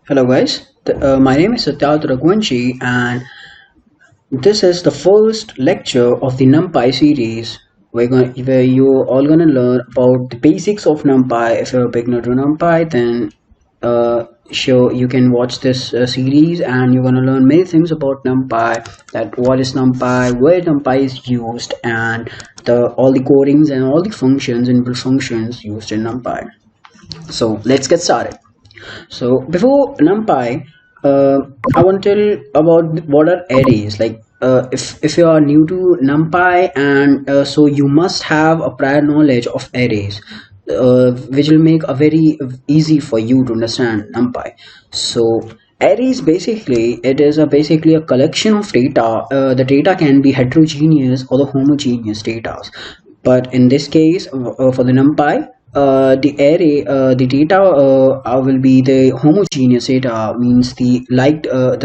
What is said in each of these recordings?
Hello guys, my name is Satyat Raghuvanshi and this is the first lecture of the Numpy series where you're all gonna learn about the basics of Numpy. If you're a beginner to Numpy, then sure you can watch this series and you're gonna learn many things about Numpy, that what is Numpy, where Numpy is used, and the all the codings and all the functions, inbuilt functions used in Numpy. So let's get started. So before NumPy, I want to tell about what are arrays. Like if you are new to NumPy, and so you must have a prior knowledge of arrays, which will make a very easy for you to understand NumPy. So arrays basically basically a collection of data. The data can be heterogeneous or the homogeneous data, but in this case for the NumPy, the array, the data will be the homogeneous data, means the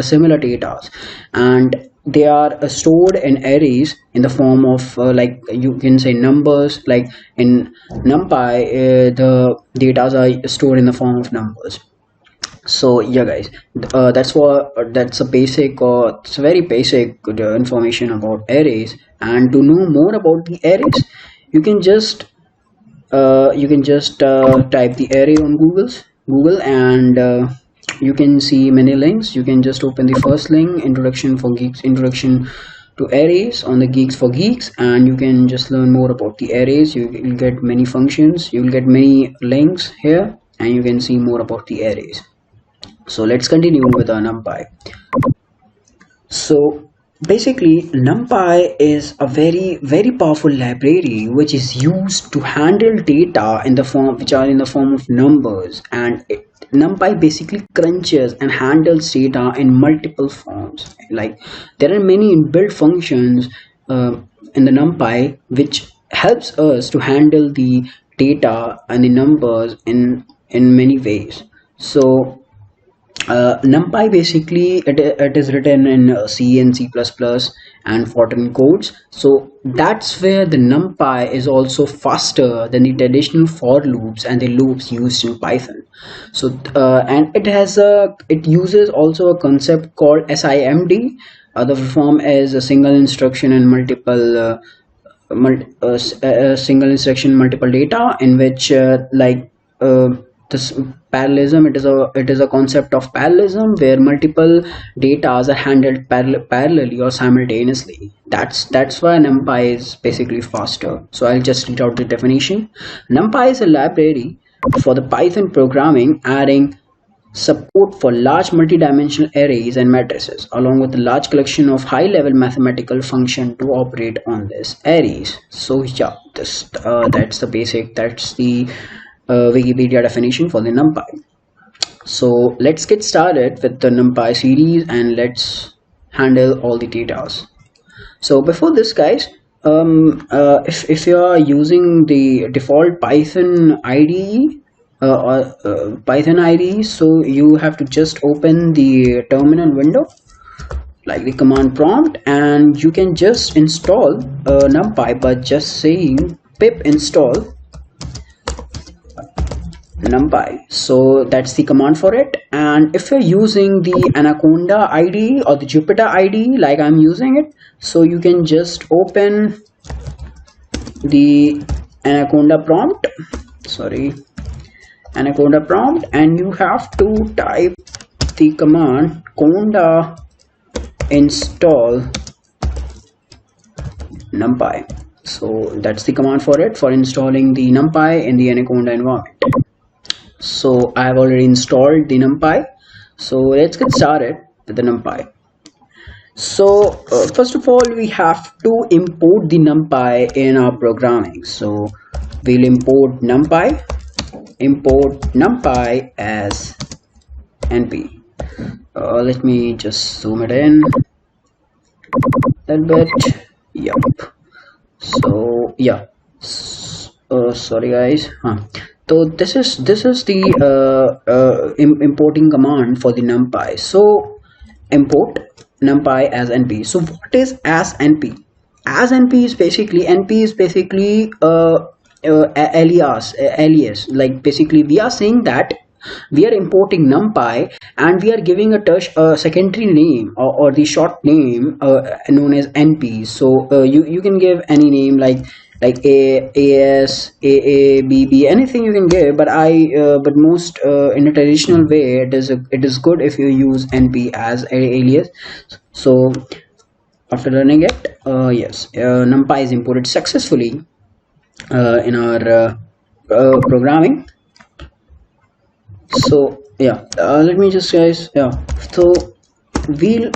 similar data, and they are stored in arrays in the form of like you can say numbers. Like in NumPy, the data are stored in the form of numbers. So yeah guys, that's a basic, or it's very basic information about arrays. And to know more about the arrays, you can just type the array on Google, and you can see many links. You can just open the first link, introduction to arrays, on the Geeks for Geeks, and you can just learn more about the arrays. You'll get many functions, you will get many links here, and you can see more about the arrays. So let's continue with our NumPy. So basically NumPy is a very powerful library which is used to handle data in the form which are in the form of numbers, and NumPy basically crunches and handles data in multiple forms. Like there are many inbuilt functions in the NumPy which helps us to handle the data and the numbers in many ways. So NumPy basically it is written in C and C++ and Fortran codes. So that's where the NumPy is also faster than the traditional for loops and the loops used in Python. So and it uses also a concept called SIMD. The form is a single instruction and single instruction multiple data, in which this parallelism, it is a concept of parallelism where multiple data are handled parallelly or simultaneously. That's why NumPy is basically faster. So I'll just read out the definition. NumPy is a library for the Python programming, adding support for large multidimensional arrays and matrices, along with a large collection of high-level mathematical function to operate on these arrays. So yeah, that's the basic, that's the Wikipedia definition for the NumPy. So let's get started with the NumPy series and let's handle all the data. So before this guys, if you are using the default Python IDE, Python IDE, so you have to just open the terminal window like the command prompt, and you can just install NumPy by just saying pip install NumPy. So that's the command for it. And if you're using the Anaconda IDE or the Jupyter IDE like I'm using it, so you can just open the Anaconda prompt, and you have to type the command conda install NumPy. So that's the command for it, for installing the NumPy in the Anaconda environment. So I have already installed the NumPy. So let's get started with the NumPy. So first of all, we have to import the NumPy in our programming. So we'll import NumPy as np. Let me just zoom it in that bit. Yep. So yeah, sorry guys. So this is the importing command for the NumPy. So import NumPy as np. So what is as np? As np is basically alias. Like basically we are saying that we are importing numpy, and we are giving a secondary name, or the short name known as np. So you can give any name like as bb, anything you can give, but but most in a traditional way, it is good if you use np as a alias. So after running it, yes, numpy is imported successfully in our programming. So yeah, let me just guys, yeah, so we'll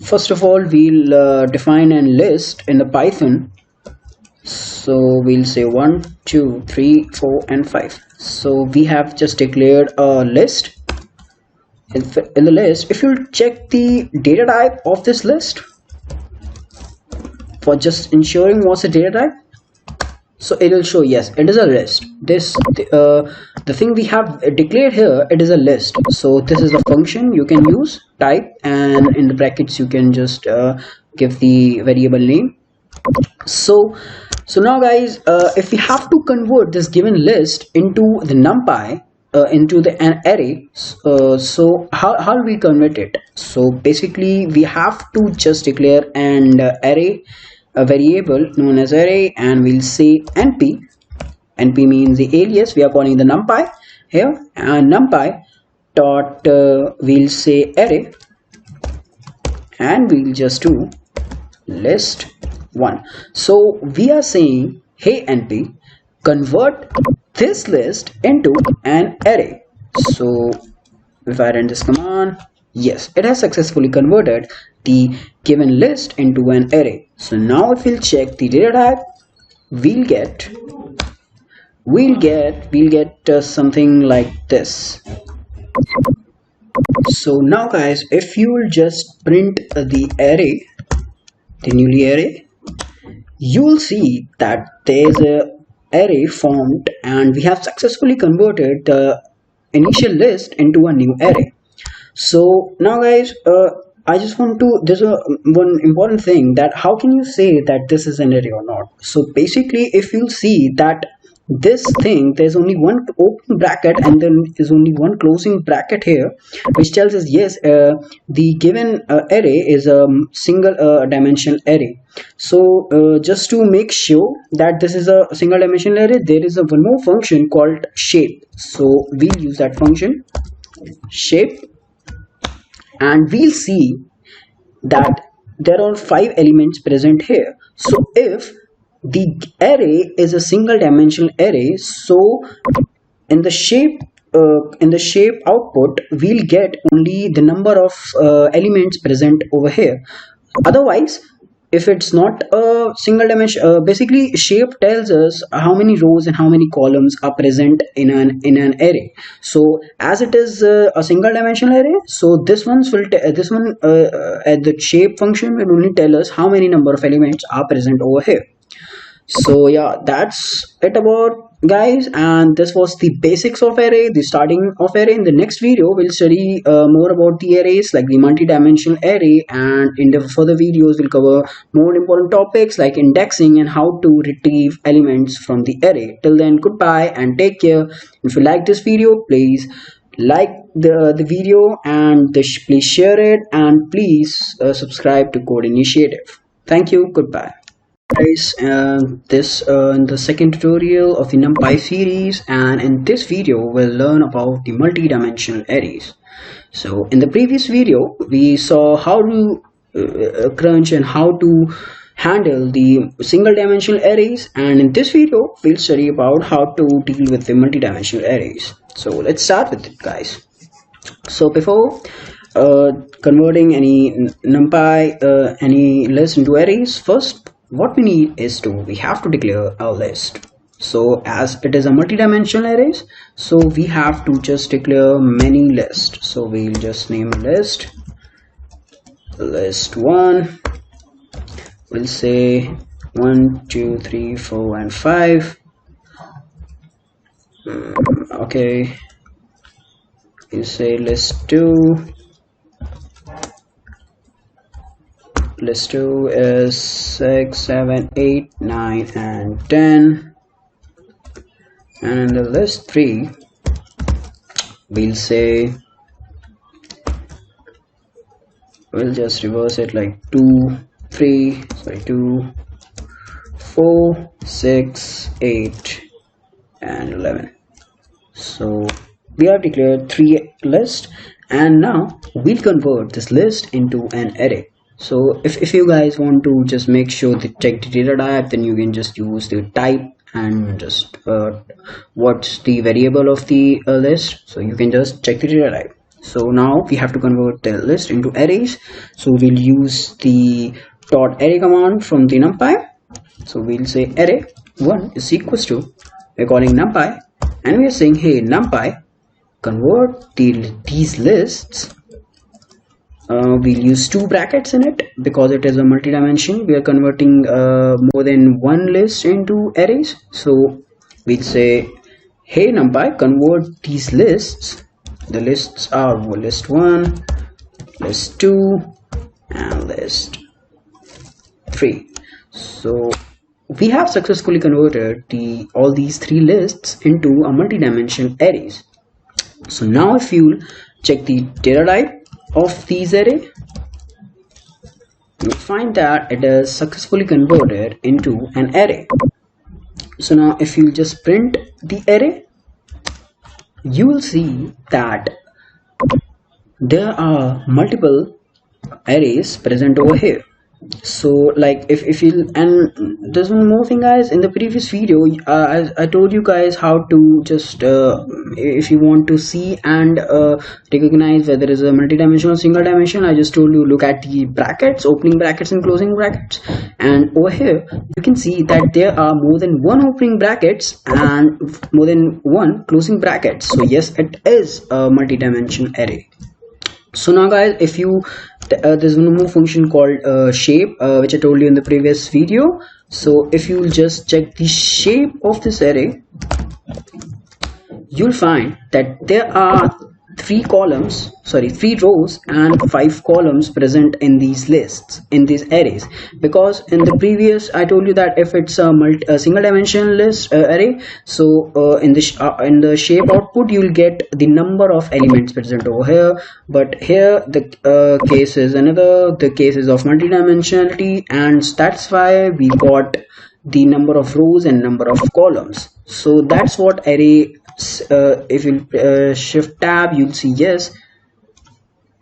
first of all we'll define a list in the python. So we'll say 1 2 3 4 and 5. So we have just declared a list. In the list, if you check the data type of this list, for just ensuring what's the data type, so it will show yes, it is a list. The thing we have declared here, it is a list. So this is a function you can use, type, and in the brackets you can just give the variable name. So now guys, if we have to convert this given list into the numpy, into an array, so how do we convert it? So basically we have to just declare an array, a variable known as array, and we'll say np. Np means the alias, we are calling the numpy here, and numpy dot we'll say array, and we'll just do list 1. So we are saying, hey np, convert this list into an array. So if I run this command, yes, it has successfully converted the given list into an array. So now if we'll check the data type, we'll get something like this. So now guys, if you will just print the array, the newly array, you will see that there's a array formed, and we have successfully converted the initial list into a new array. So now guys, I just want to, there's one important thing, that how can you say that this is an array or not? So basically, if you see that this thing, there's only one open bracket and then is only one closing bracket here, which tells us yes, the given array is a single dimensional array. So just to make sure that this is a single dimensional array, there is one more function called shape. So we'll use that function shape, and we'll see that there are 5 elements present here. So if the array is a single dimensional array, so in the shape output, we'll get only the number of elements present over here. Otherwise, if it's not a single dimension, basically shape tells us how many rows and how many columns are present in an array. So as it is a single dimensional array, so this one at the shape function will only tell us how many number of elements are present over here. So yeah, that's it about guys, and this was the basics of array, the starting of array. In the next video we'll study more about the arrays, like the multi-dimensional array, and in the further videos we'll cover more important topics like indexing and how to retrieve elements from the array. Till then, goodbye and take care. If you like this video, please like the video, and please share it, and please subscribe to Code Initiative. Thank you. Goodbye guys. This in the second tutorial of the Numpy series, and in this video we'll learn about the multi-dimensional arrays. So in the previous video we saw how to crunch and how to handle the single dimensional arrays, and in this video we'll study about how to deal with the multi-dimensional arrays. So let's start with it guys. So before converting any numpy any list into arrays, first what we need is we have to declare a list. So as it is a multi-dimensional arrays, so we have to just declare many list. So we'll just name list 1. We'll say 1 2 3 4 and 5. Okay, we'll say list 2. List 2 is 6 7 8 9 and 10, and in the list 3 we'll say, we'll just reverse it like 2 4 6 8 and 11. So we have declared 3 lists, and now we'll convert this list into an array. So if you guys want to just make sure to check the data type, then you can just use the type and just what's the variable of the list, so you can just check the data type. So now we have to convert the list into arrays, so we'll use the dot array command from the numpy. So we'll say array1 is equals to, we're calling numpy, and we're saying, hey numpy, convert these lists. We'll use 2 brackets in it because it is a multi-dimension. We are converting more than one list into arrays. So we'll say, hey numpy, convert these lists. The lists are list 1, list 2, and list 3. So we have successfully converted all these 3 lists into a multi-dimensional arrays. So now if you check the data type of these array, you'll find that it is successfully converted into an array. So now if you just print the array, you will see that there are multiple arrays present over here. So like if you, and there's one more thing guys, in the previous video I told you guys how to just if you want to see and recognize whether it is a multi-dimensional or single dimension, I just told you look at the brackets, opening brackets and closing brackets, and over here you can see that there are more than one opening brackets and more than one closing brackets. So yes, it is a multi-dimensional array. So now guys, if you there's one more function called shape, which I told you in the previous video. So if you just check the shape of this array, you'll find that there are 3 rows and 5 columns present in these lists, in these arrays, because in the previous I told you that if it's a single dimensional list array, so in the shape output you'll get the number of elements present over here, but here the case is another, the case is of multidimensionality, and that's why we got the number of rows and number of columns. So that's what array, if you shift tab, you'll see yes,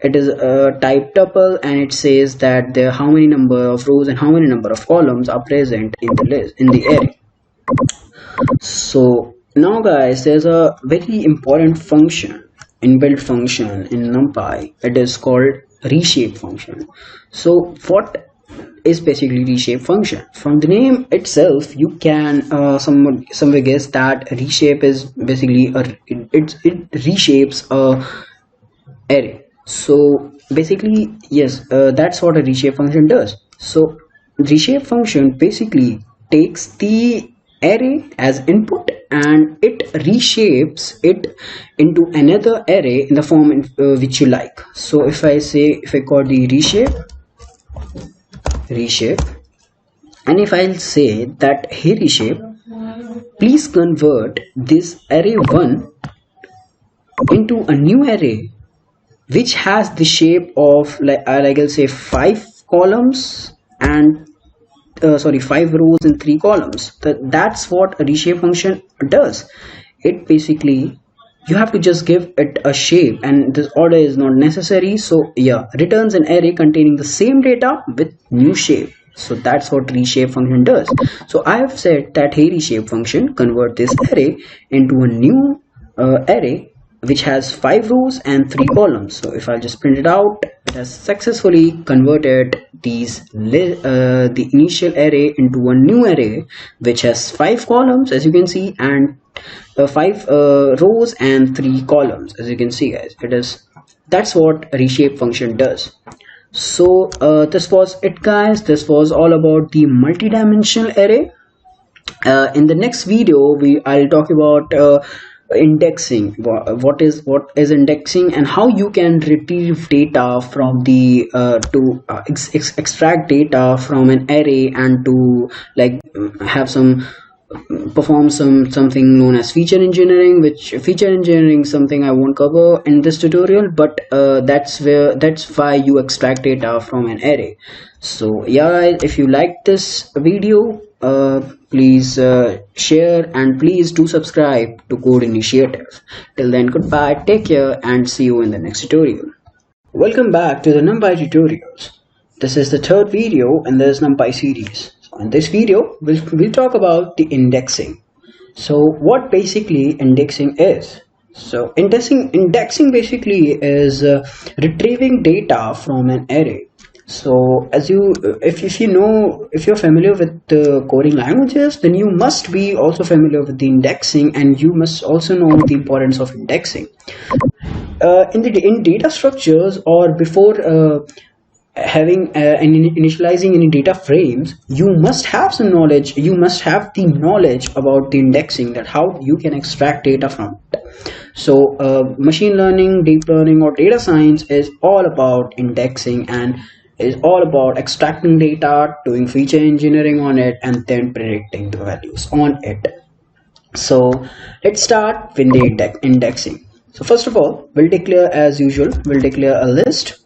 it is a type tuple, and it says that there how many number of rows and how many number of columns are present in the list, in the array. So now guys, there's a very important function, inbuilt function in NumPy. It is called reshape function. So what is basically reshape function? From the name itself you can somewhere guess that reshape is basically it reshapes a array. So basically yes, that's what a reshape function does. So reshape function basically takes the array as input and it reshapes it into another array in the form which you like. So if I call the reshape, and if I'll say that hey reshape, please convert this array1 into a new array which has the shape of like I'll say 5 columns and 5 rows and 3 columns. That's what a reshape function does. It basically, you have to just give it a shape, and this order is not necessary. So yeah, returns an array containing the same data with new shape. So that's what reshape function does. So I have said that hey reshape function, convert this array into a new array which has 5 rows and 3 columns. So if I just print it out, it has successfully converted the initial array into a new array which has 5 columns, as you can see, and 5 rows and 3 columns, as you can see guys. That's what reshape function does. So this was it guys. This was all about the multi-dimensional array. In the next video I'll talk about indexing. What is indexing, and how you can retrieve data from the extract data from an array and to like have some perform something known as feature engineering, which feature engineering is something I won't cover in this tutorial, but that's why you extract data from an array. So yeah, if you like this video, please share, and please do subscribe to Code Initiative. Till then, goodbye, take care, and see you in the next tutorial. Welcome back to the Numpy tutorials. This is the third video in this Numpy series. So in this video, we'll talk about the indexing. So what basically indexing is? So indexing basically is retrieving data from an array. So if you're familiar with the coding languages, then you must be also familiar with the indexing, and you must also know the importance of indexing. In data structures, or before initializing any data frames, you must have some knowledge. You must have the knowledge about the indexing, that how you can extract data from it. So machine learning, deep learning, or data science is all about indexing, and is all about extracting data, doing feature engineering on it, and then predicting the values on it. So let's start with the indexing. So first of all, we'll declare, as usual, we'll declare a list.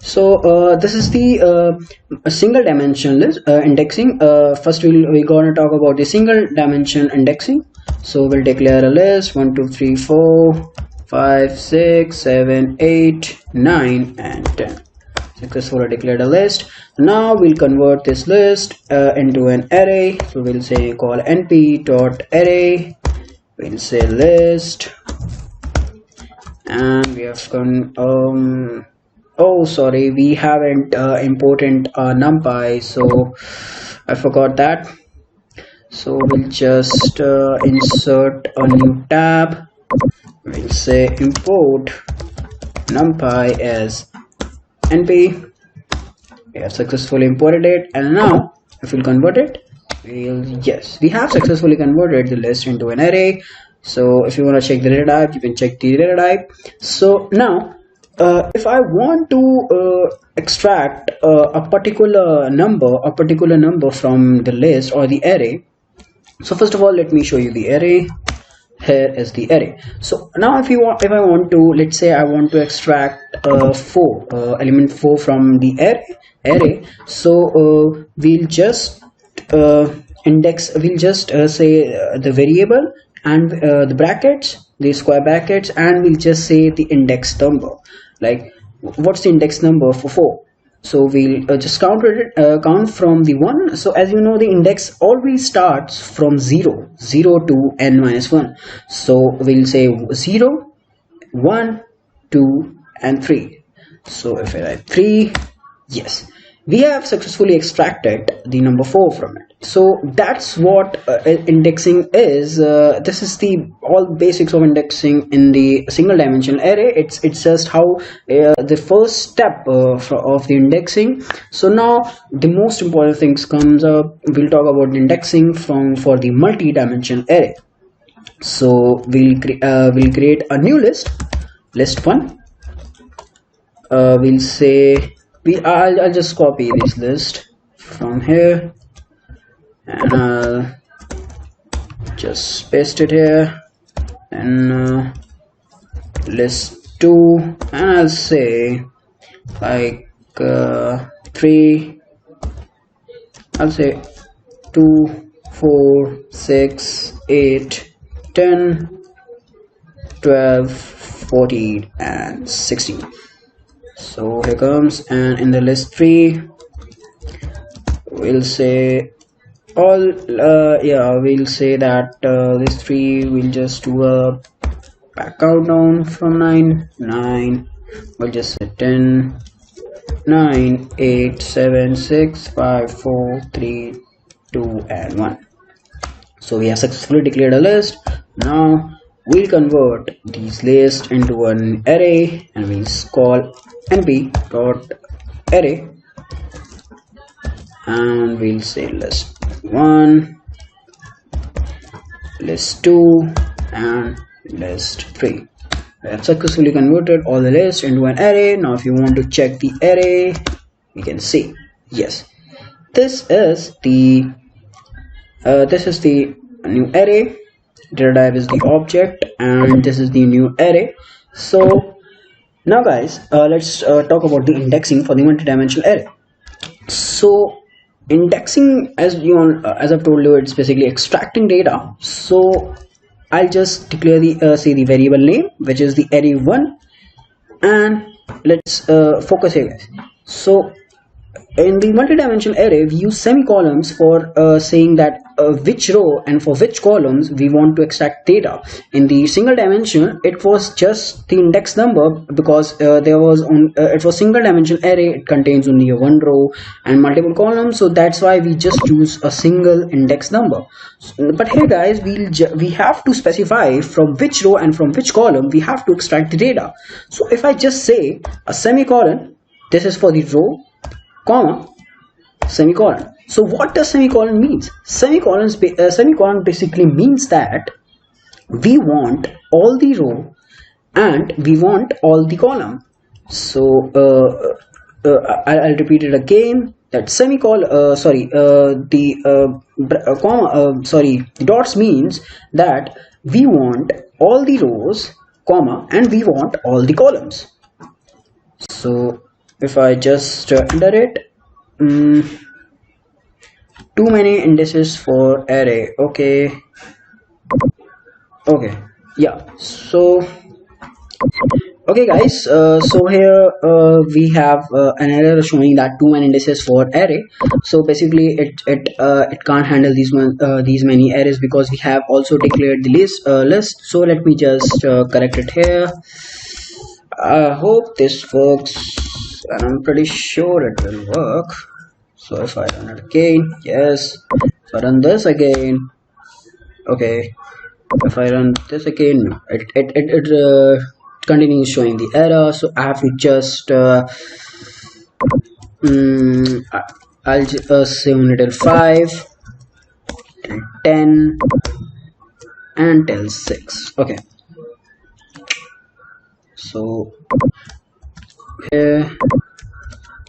So this is the single dimension list indexing. First we're gonna talk about the single dimension indexing. So we'll declare a list 1 2 3 4 5 6 7 8 9 and 10. Successfully declared a list. Now we'll convert this list into an array. So we'll say call np.array. We'll say list, and we have oh sorry, we haven't imported numpy, so I forgot that. So we'll just insert a new tab. We'll say import numpy as np. We have successfully imported it, and now if we'll convert it, yes, we have successfully converted the list into an array. So if you want to check the data type, you can check the data type. So now if I want to extract a particular number from the list or the array, so first of all, let me show you the array. Here is the array. So now if I want to, let's say I want to extract element 4 from the array. So we'll just say the variable and the brackets, the square brackets, and we'll just say the index number. Like, what's the index number for 4? So we'll just count from the 1. So as you know, the index always starts from 0 to n-1. So we'll say 0, 1, 2, and 3. So if I write 3, yes, we have successfully extracted the number 4 from it. So that's what indexing is. This is the all basics of indexing in the single dimensional array. It's just how the first step of the indexing. So now the most important things comes up. We'll talk about indexing for the multi-dimensional array. So we'll create a new list 1. We'll say I'll just copy this list from here, and I'll just paste it here, and list 2, and I'll say like 3. I'll say 2 4 6 8 10 12 14 and 16. So here comes, and in the list 3 we'll say we'll say that this 3 we'll just do a back countdown from 9. We'll just say 10 9 8 7 6 5 4 3 2 and 1. So we have successfully declared a list. Now we'll convert these lists into an array, and we'll call np.array, and we'll say list 1, list 2, and list 3. We have successfully converted all the lists into an array. Now if you want to check the array, you can see, yes, this is the this is the new array, data type is the object, and this is the new array. So now guys, let's talk about the indexing for the multi-dimensional array. So indexing, as I've told you, it's basically extracting data. So I'll just declare the say the variable name, which is the array1, and let's focus here guys. So in the multi-dimensional array, we use semicolons for saying that which row and for which columns we want to extract data. In the single dimension, it was just the index number, because it was single dimensional array. It contains only one row and multiple columns, so that's why we just use a single index number. But here guys, we have to specify from which row and from which column we have to extract the data. So if I just say a semicolon, this is for the row, comma, semicolon. So what does semicolon means? Semicolon basically means that we want all the row and we want all the column. So I'll repeat it again. That semicolon, the dots means that we want all the rows, comma, and we want all the columns. So if I just enter it, too many indices for array. Okay, yeah. So okay guys, so here we have an error showing that too many indices for array. So basically it can't handle these many arrays, because we have also declared the list. So let me just correct it here. I hope this works, and I'm pretty sure it will work. So if I run it again, yes. If I run this again, okay. If I run this again, it continues showing the error. So I have to just I'll just say until 5, till 10, and till 6. Okay. So here,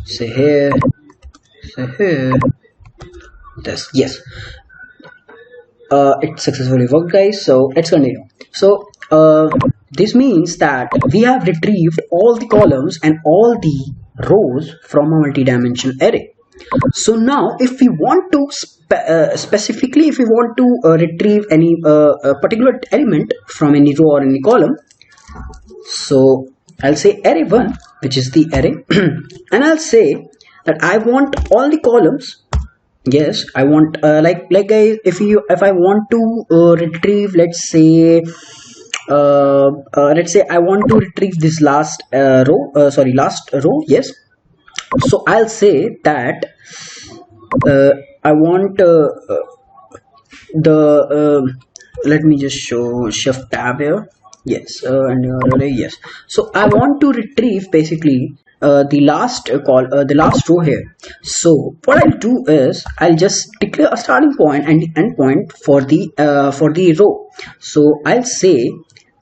say here, say here, this, yes. It successfully worked guys, so let's continue. So this means that we have retrieved all the columns and all the rows from a multi-dimensional array. So now if we want to specifically, if we want to retrieve any particular element from any row or any column, so I'll say array1, which is the array, and I'll say that I want all the columns. Yes, I want like guys, if I want to retrieve, let's say I want to retrieve this last last row. Yes, so I'll say that I want let me just show shift tab here. Yes, and array, yes. So I want to retrieve basically the last row here. So what I'll do is I'll just declare a starting point and the end point for the row. So I'll say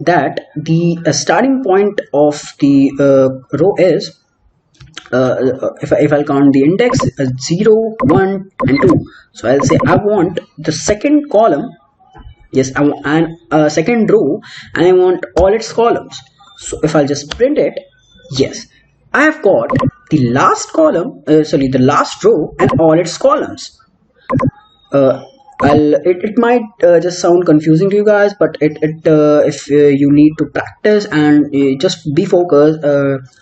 that the starting point of the row is if I'll count the index 0, 1, and 2. So I'll say I want the second column. Yes, I want a second row, and I want all its columns. So if I'll just print it, yes, I have got the last column, the last row and all its columns. It might just sound confusing to you guys, but if you need to practice and just be focused,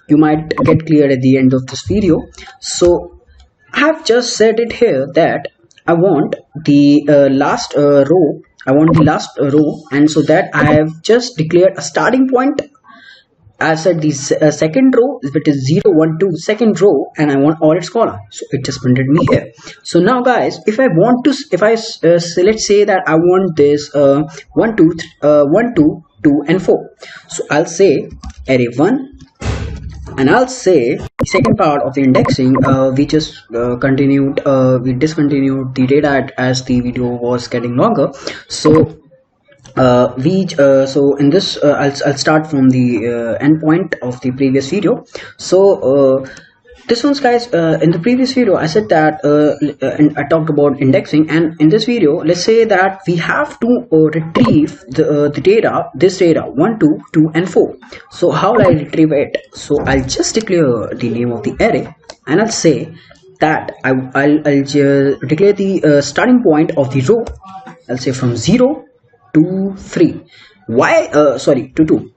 you might get clear at the end of this video. So I have just said it here that I want the last row. I want the last row, and so that I have just declared a starting point. I said the second row, which is 0, 1, 2, second row, and I want all its columns. So it just printed me here. So now guys, if I want to, let's say that I want this 1, 2, 2, and 4. So I'll say array1, and I'll say the second part of the indexing. We just we discontinued the data as the video was getting longer. So so in this I'll start from the end point of the previous video. So This one's guys, in the previous video I said that and I talked about indexing, and in this video let's say that we have to retrieve the data, this data 1 2 2 and 4. So how will I retrieve it? So I'll just declare the name of the array, and I'll say that I'll just declare the starting point of the row. I'll say from 0 to 3. Why sorry, to 2.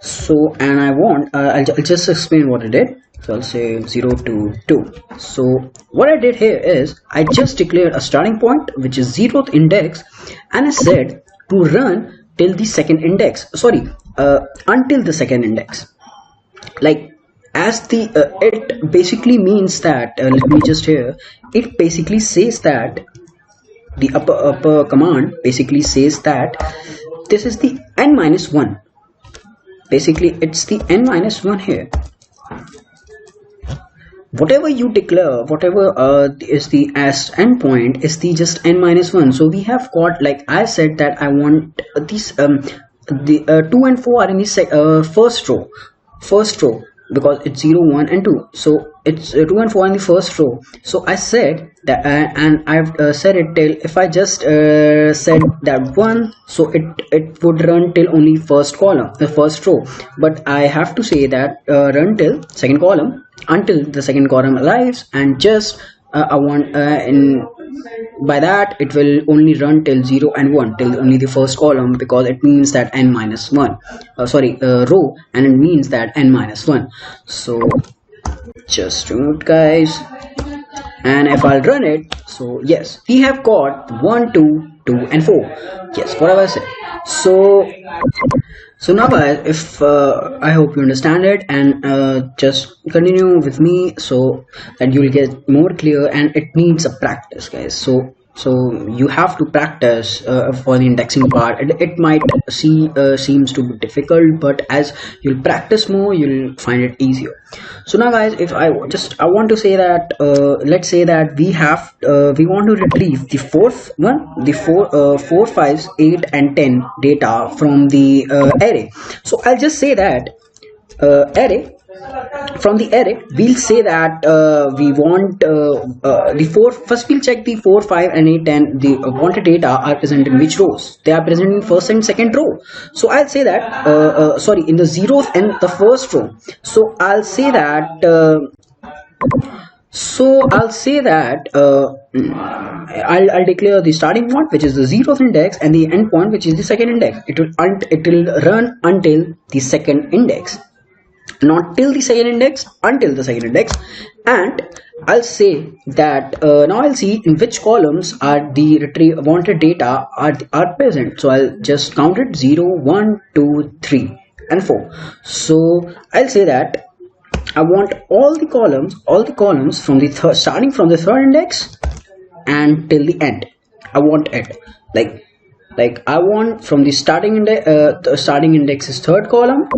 So, and I want I'll just explain what I did. So I'll say 0 to 2. So what I did here is I just declared a starting point which is 0th index, and I said to run till the second index, sorry, until the second index. Like, as the it basically means that let me just here, it basically says that the upper command basically says that this is the n minus 1. Basically it's the n minus 1 here. Whatever you declare, whatever is the as endpoint is the just n minus 1. So we have got, like I said, that I want these the 2 and 4 are in the first row, because it's 0 1 and 2. So it's 2 and 4 in the first row. So I said that and I've said it till, if I just said that 1, so it would run till only first column, the first row, but I have to say that run till second column, until the second column arrives, and just I want in by that it will only run till 0 and 1, till only the first column, because it means that n minus 1 row, and it means that n minus 1. So just remove guys, and if I'll run it, so yes, we have got 1 2 2 and 4. Yes, whatever I said. So now guys, if I hope you understand it, and just continue with me so that you'll get more clear, and it needs a practice guys. So you have to practice for the indexing part. It might seems to be difficult, but as you'll practice more, you'll find it easier. So now guys, if I want to say that let's say that we want to retrieve the fourth one, the 4 5 8 and 10 data from the array. So I'll just say that array, from the array we'll say that we want the 4. First we'll check the 4 5 and 8 10, the wanted data are present in which rows. They are present in first and second row. So I'll say that sorry, in the 0th and the first row. So I'll say that I'll declare the starting point which is the 0th index, and the end point which is the second index. It will run until the second index, not till the second index, until the second index. And I'll say that now I'll see in which columns are the wanted data are present. So I'll just count it 0 1 2 3 and 4. So I'll say that I want all the columns from the starting from the third index and till the end. I want it like I want from the starting index, the starting index is third column,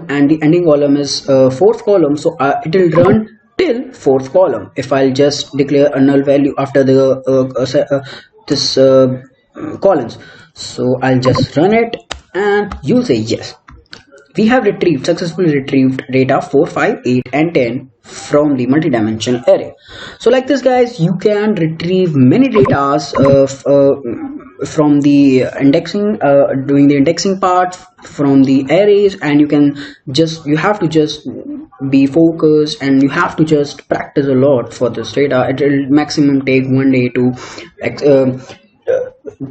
and the ending column is fourth column. So it will run till fourth column. If I'll just declare a null value after the columns, so I'll just run it, and you'll say yes, we have successfully retrieved data 4 5 8 and 10 from the multidimensional array. So like this guys, you can retrieve many data from the indexing, doing the indexing part from the arrays, and you have to just be focused, and you have to just practice a lot for this data. It will maximum take 1 day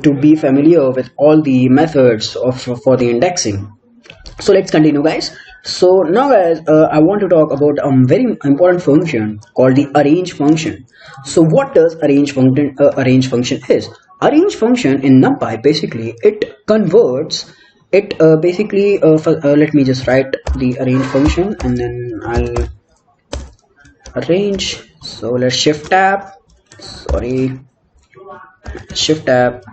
to be familiar with all the methods for the indexing. So let's continue guys. So now guys, I want to talk about a very important function called the arrange function. So what does arrange function is? Arrange function in Numpy, basically it converts it let me just write the arrange function, and then I'll arrange. So let's shift tab, shift tab,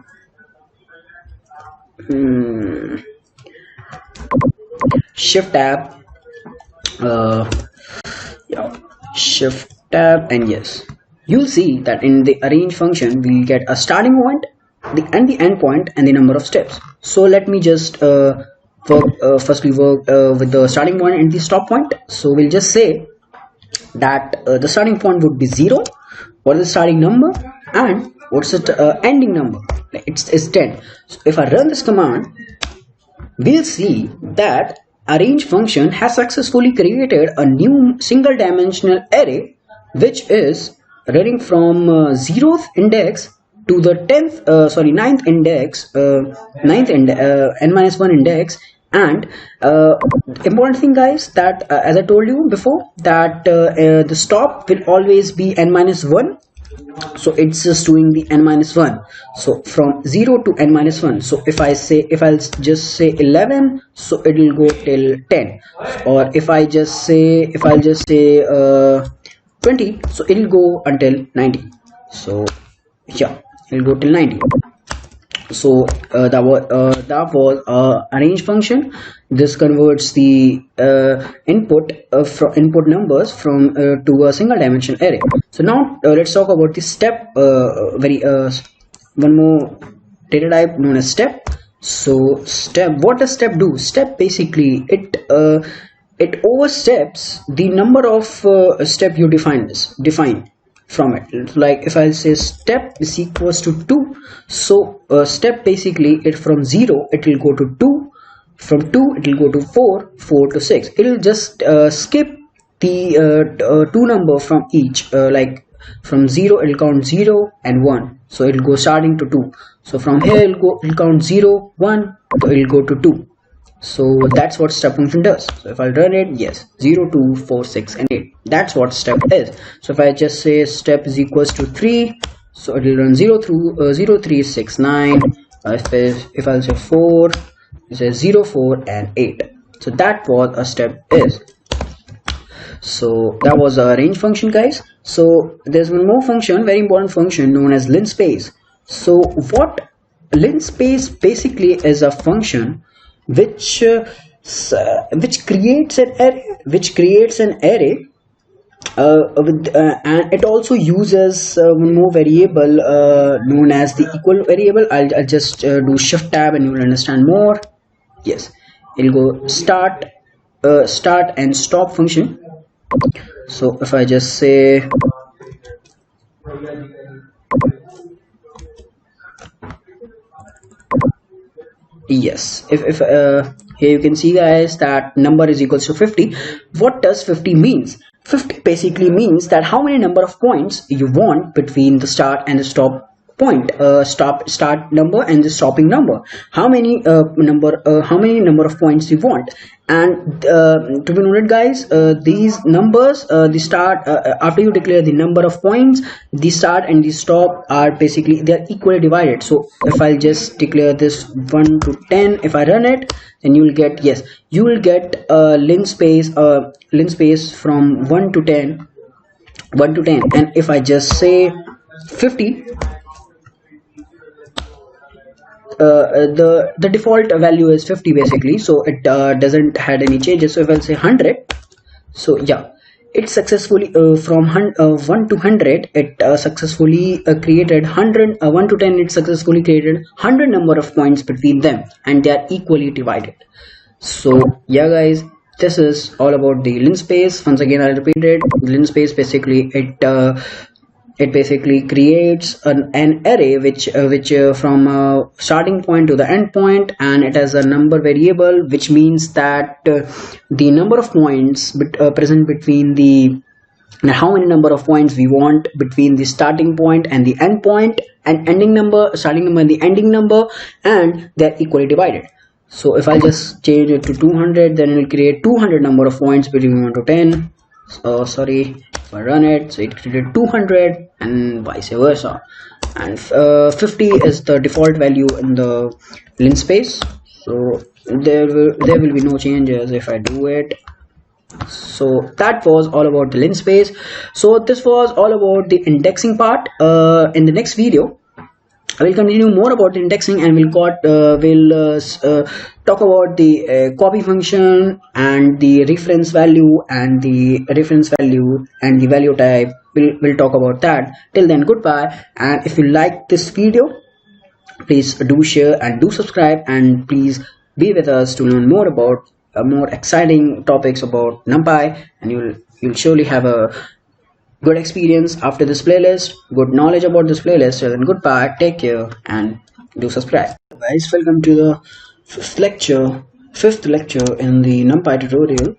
and yes, you'll see that in the arrange function we'll get a starting point, the end point, and the number of steps. So let me just firstly work with the starting point and the stop point. So we'll just say that the starting point would be 0, what is the starting number, and what's the ending number. It's 10. So if I run this command, we'll see that arrange function has successfully created a new single dimensional array which is running from 0th index to the 9th index, n-1 index. And important thing guys, that as I told you before, that the stop will always be n-1, so it's just doing the n-1, so from 0 to n-1. So if I'll just say 11, so it will go till 10, or if I'll just say 20, so it will go until 90. So yeah, it will go till 90. So that was arrange function. This converts the input numbers from to a single dimension array. So now let's talk about the step, one more data type known as step. So step, what does step do? Step basically it oversteps the number of step you define from it. Like if I say step is equals to 2, so step basically it from 0 it will go to 2, from 2 it will go to 4 to 6. It will just skip the 2 number from each, like from 0 it will count 0 and 1, so it will go starting to 2. So from here it will count 0 1, so it will go to 2. So that's what step function does. So if I run it, yes, 0 2 4 6 and 8, that's what step is. So if I just say step is equals to 3, so it will run 0 3 6 9. If I'll say 4, it says 0 4 and 8. So that what a step is. So that was a range function guys. So there's one more function, very important function known as Linspace. So what Linspace basically is a function which creates an array, and it also uses one more variable known as the equal variable. I'll just do shift tab and you will understand more. Yes, it'll go start and stop function. So if I just say yes, if here you can see guys that number is equals to 50. What does 50 means? 50 basically means that how many number of points you want between the start and the stop point, start number and the stopping number. How many number of points you want. And to be noted guys, these numbers, the start, after you declare the number of points, the start and the stop are basically, they are equally divided. So if I'll just declare this 1 to 10, if I run it, then you will get, yes, you will get Linspace from 1 to 10. And if I just say 50, the default value is 50 basically, so it doesn't had any changes. So if I'll say 100, so yeah, it successfully from 1 to 100 it successfully created 100, 1 to 10 it successfully created 100 number of points between them, and they are equally divided. So yeah guys, this is all about the Linspace. Once again I repeat it, Linspace basically it basically creates an array which from starting point to the end point, and it has a number variable, which means that the number of points present between the, how many number of points we want between the starting point and the end point, and ending number, starting number and the ending number, and they're equally divided. So if I just change it to 200, then it will create 200 number of points between 1 to 10. Sorry, if I run it, so it created 200 and vice versa. And 50 is the default value in the Linspace, so there will be no changes if I do it. So that was all about the Linspace. So this was all about the indexing part. In the next video I will continue more about indexing, and we'll talk about the copy function and the reference value and the value type. We'll talk about that. Till then, goodbye. And if you like this video, please do share and do subscribe, and please be with us to learn more about more exciting topics about NumPy, and you'll You'll surely have a good experience after this playlist, good knowledge about this playlist. So then goodbye, take care, and do subscribe. Guys, welcome to the fifth lecture in the NumPy tutorial.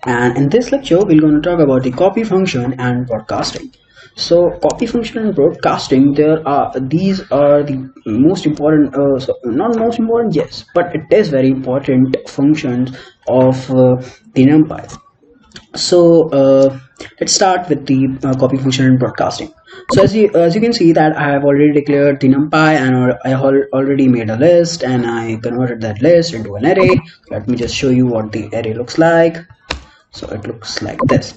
And in this lecture, we're going to talk about the copy function and broadcasting. So copy function and broadcasting, these are the most important, not most important, yes, but it is very important functions of the NumPy. So let's start with the copy function and broadcasting. So as you can see that I have already declared the NumPy, and I already made a list, and I converted that list into an array. Let me just show you what the array looks like. So it looks like this.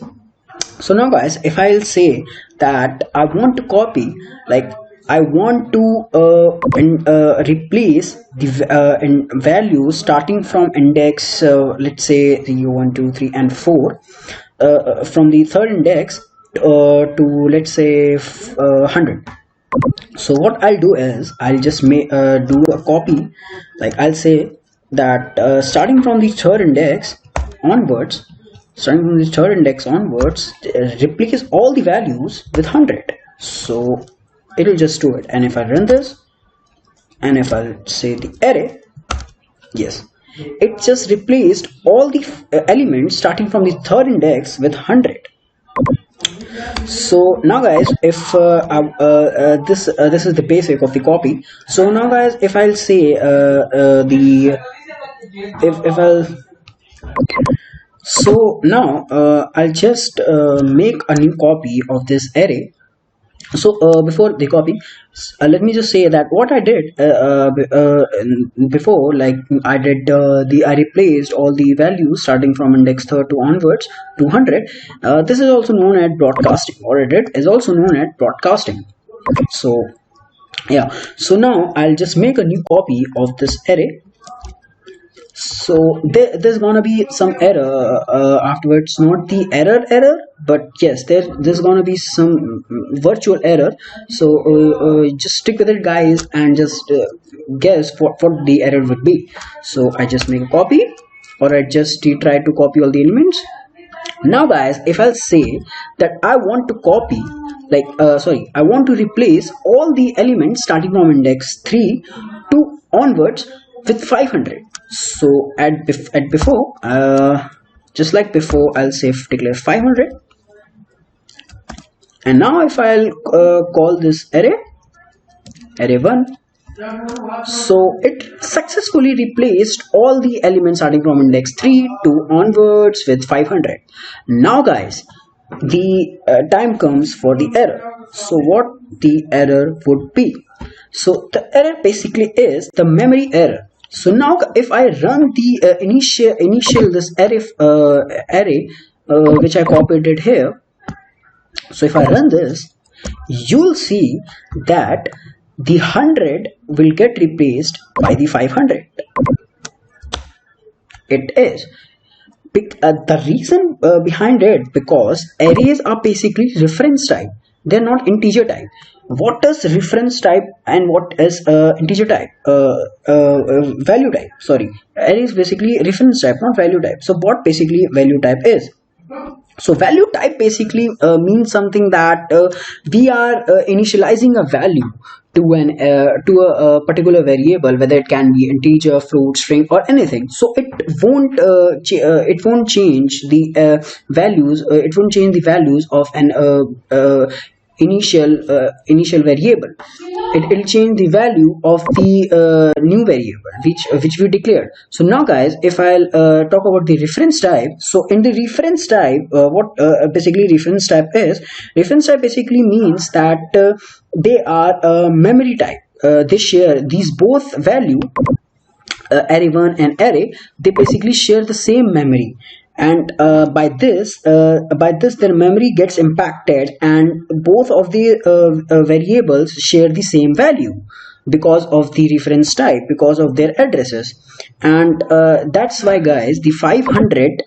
So now guys, if I'll say that I want to copy, like I want to replace the values starting from index, let's say the 1, 2, 3, and 4, from the third index to, let's say, 100. So what I'll do is I'll just do a copy. Like I'll say that starting from the third index onwards, replace all the values with 100. So it'll just do it. And if I run this, and if I'll say the array, yes, it just replaced all the elements starting from the third index with 100. So now guys, if this is the basic of the copy. So now guys, if I'll say if I'll so now I'll just make a new copy of this array. So before the copy, let me just say that what I did before, like I replaced all the values starting from index 3 to onwards to 100. This is also known as broadcasting. What I did is also known as broadcasting. So yeah, so now I'll just make a new copy of this array. So there's gonna be some error afterwards, not the error, but yes, there's gonna be some virtual error. So just stick with it guys, and just guess what the error would be. So I just make a copy, or I just try to copy all the elements. Now guys, if I'll say that I want to copy, like I want to replace all the elements starting from index 3 to onwards with 500. So at before, just like before, I'll say declare 500, and now if I'll call this array1, so it successfully replaced all the elements starting from index 3 to onwards with 500. Now guys, the time comes for the error. So what the error would be? So the error basically is the memory error. So now if I run the initial this array which I copied it here, so if I run this, you'll see that the 100 will get replaced by the 500. It is the reason behind it, because arrays are basically reference type. They're not integer type. What is reference type and what is integer type? Value type. Sorry, array is basically reference type, not value type. So what basically value type is? So value type basically means something that we are initializing a value to a particular variable, whether it can be integer, float, string, or anything. So it won't change the values. It won't change the values of an initial variable. It'll change the value of the new variable which we declared. So now guys, if I'll talk about the reference type, so in the reference type, what basically reference type is, reference type basically means that they are memory type. They share these both value, array1 and array, they basically share the same memory, and by this their memory gets impacted, and both of the variables share the same value because of the reference type, because of their addresses. And that's why guys, the 500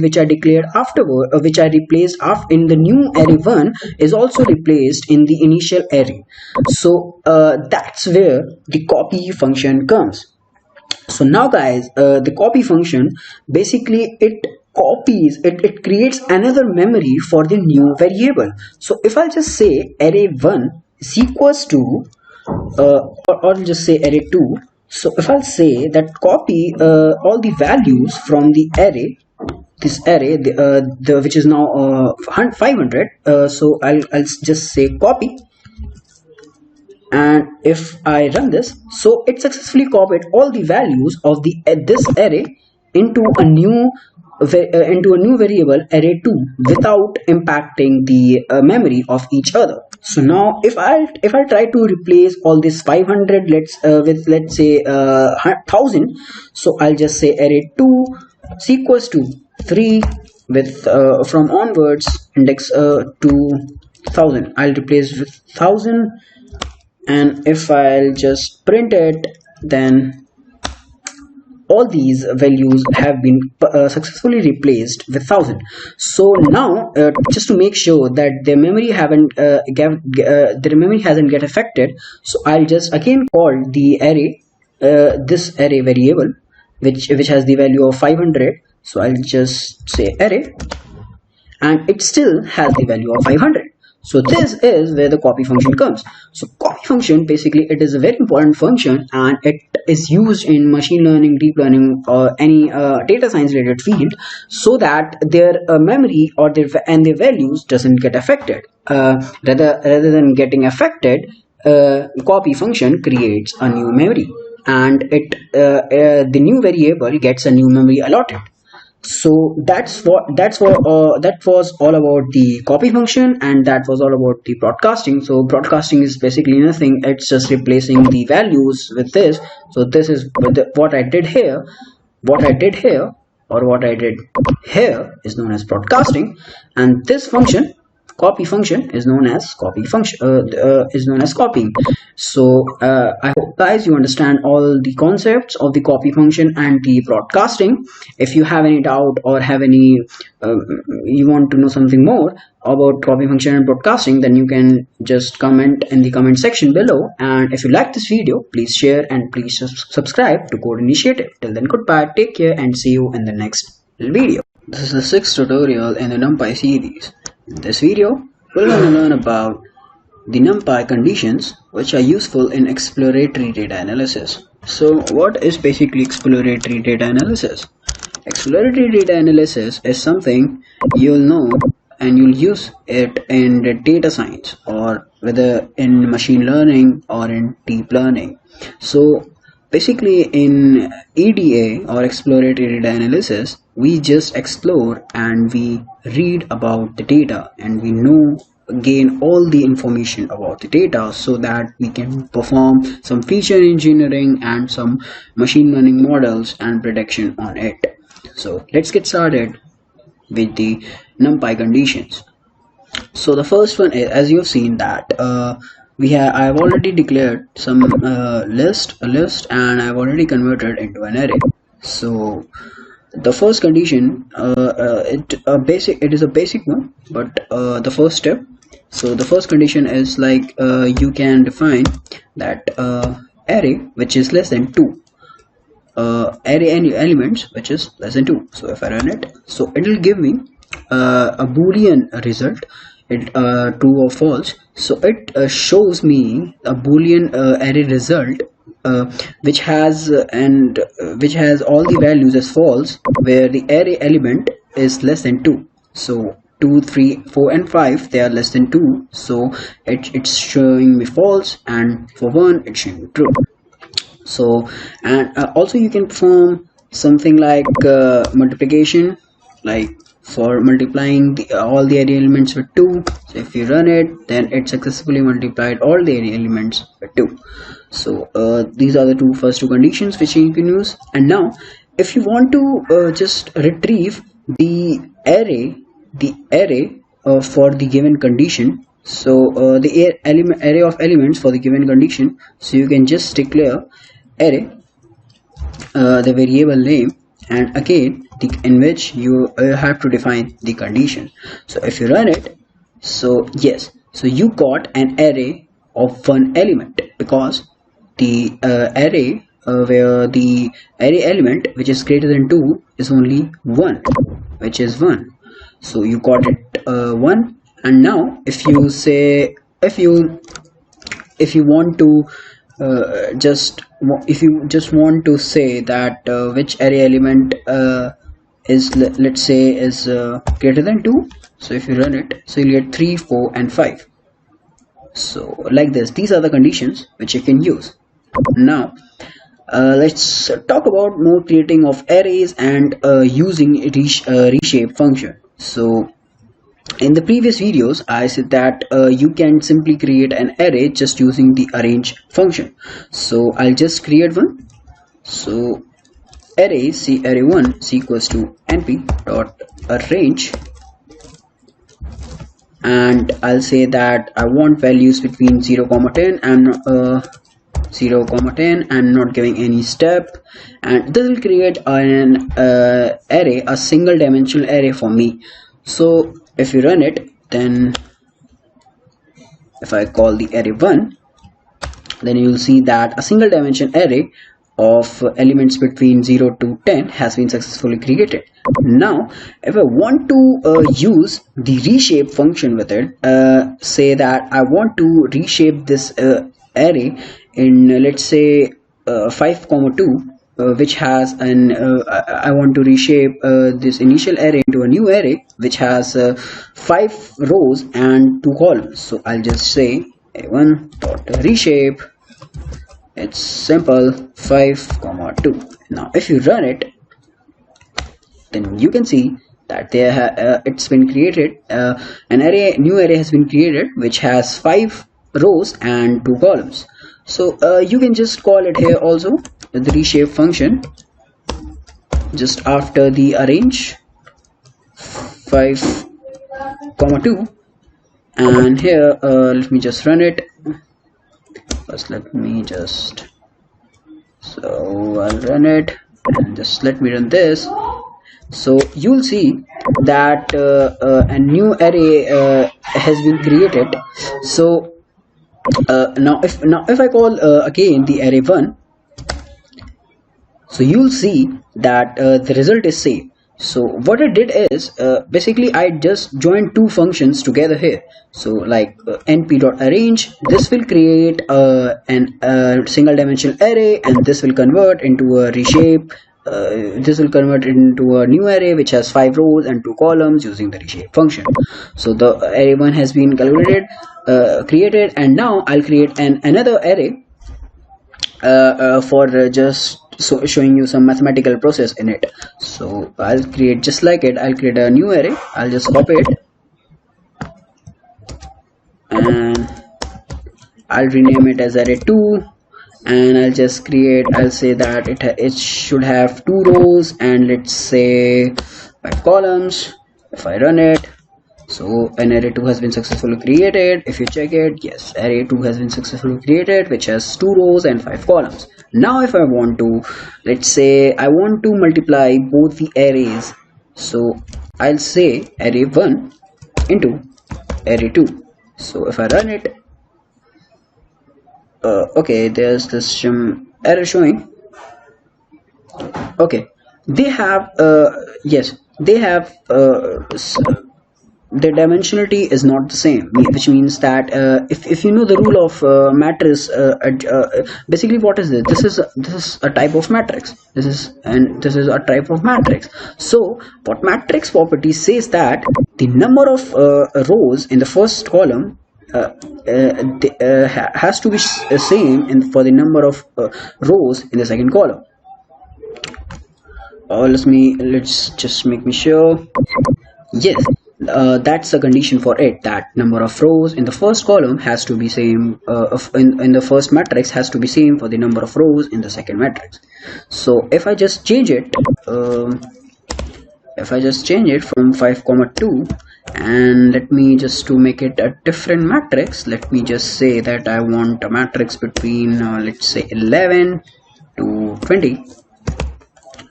which I declared afterward, which I replaced in the new array1, is also replaced in the initial array. So that's where the copy function comes. So now guys, the copy function basically, it copies, it creates another memory for the new variable. So if I'll just say array1 is equals to or I'll just say array2. So if I'll say that copy all the values from the array, this array, the which is now 500. So I'll just say copy, and if I run this, so it successfully copied all the values of the this array into a new variable array2 without impacting the memory of each other. So now if I try to replace all this 500 with let's say 1000, so I'll just say array2 is equals to 3 with from onwards index to 1000. I'll replace with 1000, and if I'll just print it, then all these values have been successfully replaced with 1000. So now just to make sure that their memory hasn't get affected, so I'll just again call the array this array variable which has the value of 500. So I'll just say array, and it still has the value of 500. So this is where the copy function comes. So copy function, basically it is a very important function, and it is used in machine learning, deep learning, or any data science related field, so that their memory or their values doesn't get affected. Rather than getting affected, copy function creates a new memory, and the new variable gets a new memory allotted. So that was all about the copy function, and that was all about the broadcasting. So broadcasting is basically nothing, it's just replacing the values with this. So this is what I did here. What I did here is known as broadcasting, and this function, copy function, is known as copying. So I hope guys you understand all the concepts of the copy function and the broadcasting. If you have any doubt or have any you want to know something more about copy function and broadcasting, then you can just comment in the comment section below. And if you like this video, please share and please subscribe to Code Initiative. Till then, goodbye, take care, and see you in the next video. This is the 6th tutorial in the Numpy series. In this video, we're going to learn about the Numpy conditions, which are useful in exploratory data analysis. So what is basically exploratory data analysis? Exploratory data analysis is something you'll know and you'll use it in the data science, or whether in machine learning or in deep learning. So basically in EDA or exploratory data analysis, we just explore and we read about the data, and we gain all the information about the data, so that we can perform some feature engineering and some machine learning models and prediction on it. So let's get started with the Numpy conditions. So the first one is, as you've seen that I've already declared some list, and I've already converted into an array. So the first condition, it is a basic one, but the first step. So the first condition is like you can define that array which is less than 2, array any elements which is less than 2. So if I run it, so it will give me a boolean result, true or false. So it shows me a boolean array result which has all the values as false, where the array element is less than 2. So 2, 3, 4 and 5, they are less than 2, so it's showing me false, and for 1 it's showing me true. So and also you can perform something like multiplication, like for multiplying all the array elements with 2. So if you run it, then it successfully multiplied all the array elements with 2. So these are the first two conditions which you can use. And now if you want to just retrieve the array for the given condition, so the array of elements for the given condition, so you can just declare array, the variable name, and again in which you have to define the condition. So if you run it, so yes, so you got an array of one element, because the array where the array element which is greater than 2 is only 1, which is 1. So you got it 1. And now if you say, if you want to if you just want to say that which array element is, let's say, is greater than 2, so if you run it, so you get 3, 4 and 5. So like this, these are the conditions which you can use. Now let's talk about more creating of arrays and using reshape function. So in the previous videos I said that you can simply create an array just using the arrange function. So I'll just create one. So array array1 is equals to np dot arrange, and I'll say that I want values between 0, 10 and 0, 10 and not giving any step, and this will create an array, a single dimensional array for me. So if you run it, then if I call the array1, then you will see that a single dimension array of elements between 0 to 10 has been successfully created. Now if I want to use the reshape function with it, say that I want to reshape this array in let's say 5, 2, which has an I want to reshape this initial array into a new array which has 5 rows and 2 columns. So I'll just say a1 dot reshape. It's simple, 5, 2. Now if you run it, then you can see that there it's been created an array, new array has been created which has 5 rows and 2 columns. So you can just call it here also, the reshape function, just after the arrange 5, 2, and here let me just run it. First let me just, so I'll run it and just let me run this. So you'll see that a new array has been created. So now if I call again the array1, so you'll see that the result is same. So what I did is basically I just joined two functions together here. So like np.arrange, this will create an single dimensional array, and this will convert into a reshape. This will convert into a new array which has 5 rows and 2 columns using the reshape function. So the array1 has been calculated, created, and now I'll create another array for just showing you some mathematical process in it. So I'll create just like it. I'll create a new array. I'll just copy it and I'll rename it as array2, and I'll just create, I'll say that it should have 2 rows and let's say 5 columns. If I run it, so an array2 has been successfully created. If you check it, yes, array2 has been successfully created which has 2 rows and 5 columns. Now if I want to, let's say I want to multiply both the arrays, so I'll say array1 into array2. So if I run it, okay, there's this error showing. Okay, they have yes, they have the dimensionality is not the same, which means that if you know the rule of matrix, basically what is this? This is a type of matrix. This is a type of matrix. So what matrix property says that the number of rows in the first column has to be same for the number of rows in the second column. Let's just make me sure. Yes, that's a condition for it, that number of rows in the first column has to be same in the first matrix has to be same for the number of rows in the second matrix. So if I just change it, from 5, 2, and let me just to make it a different matrix, let me just say that I want a matrix between let's say 11 to 20.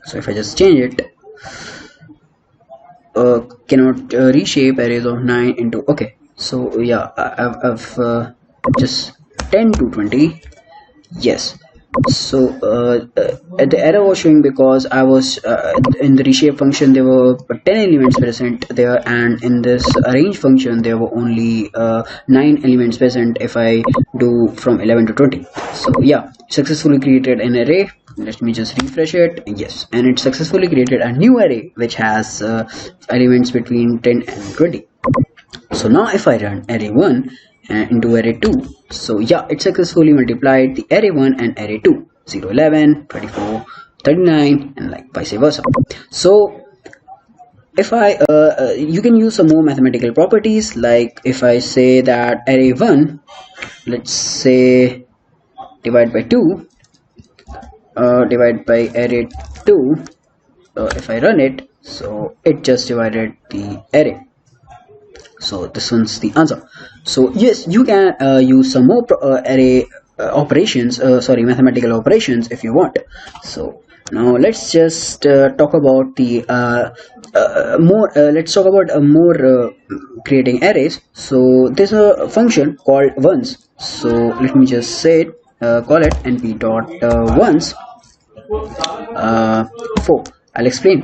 So if I just change it, cannot reshape arrays of 9 into, okay, so yeah, I've just 10 to 20. Yes, The error was showing because I was in the reshape function there were 10 elements present there, and in this arrange function there were only 9 elements present if I do from 11 to 20. So yeah, successfully created an array. Let me just refresh it. Yes, and it successfully created a new array which has elements between 10 and 20. So now if I run array 1 into array 2, so yeah, it successfully multiplied the array 1 and array 2, 0, 11, 24, 39, and like vice versa. So if I you can use some more mathematical properties, like if I say that array 1, let's say divide by 2, divide by array 2, if I run it, so it just divided the array. So this one's the answer. So yes, you can use some more array operations, mathematical operations if you want. So now let's just talk about the let's talk about more creating arrays. So there's a function called ones. So let me just say it, call it np dot ones 4. I'll explain.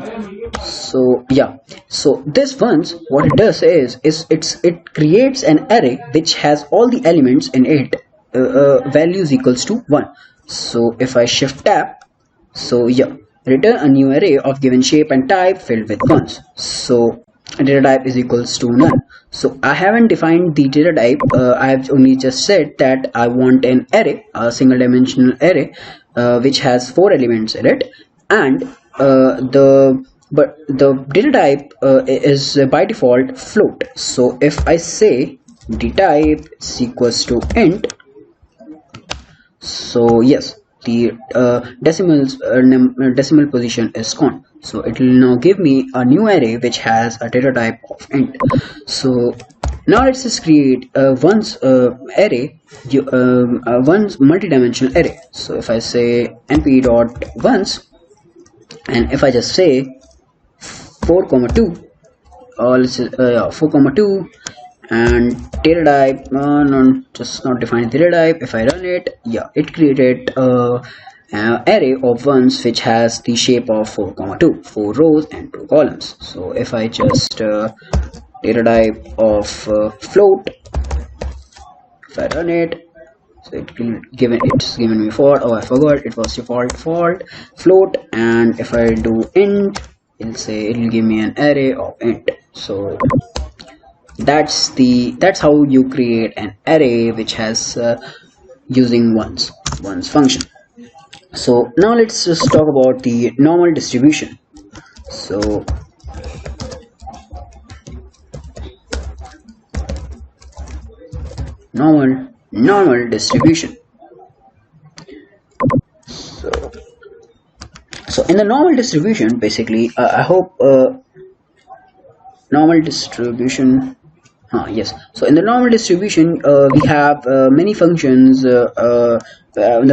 So yeah, so this ones, what it does is it creates an array which has all the elements in it values equals to 1. So if I shift tab, so yeah, return a new array of given shape and type filled with ones. So data type is equals to none. So I haven't defined the data type. I have only just said that I want an array, a single dimensional array which has 4 elements in it, and the data type is by default float. So if I say the type is equals to int, so yes, the decimal position is gone. So it will now give me a new array which has a data type of int. So now let's just create a ones array, ones multi-dimensional array. So if I say np dot ones, and if I just say 4 comma 2, or let's say 4 comma 2, and data type, just not defining data type. If I run it, yeah, it created array of ones which has the shape of 4 comma 2, 4 rows and 2 columns. So if I just data type of float, if I run it, so it's given me float. Oh, I forgot it was default float. And if I do int, it'll give me an array of int. So that's how you create an array which has using ones function. So now let's just talk about the normal distribution. So normal distribution. So in the normal distribution, basically, I hope normal distribution. Yes. So in the normal distribution, we have many functions. The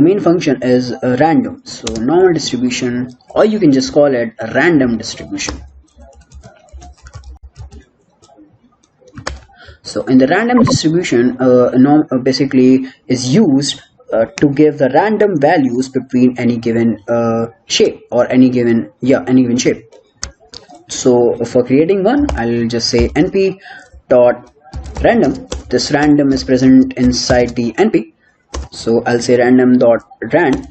main function is random. So normal distribution, or you can just call it a random distribution. So in the random distribution, basically is used to give the random values between any given shape or any given shape. So for creating one, I'll just say np dot random. This random is present inside the np. So I'll say random dot rand,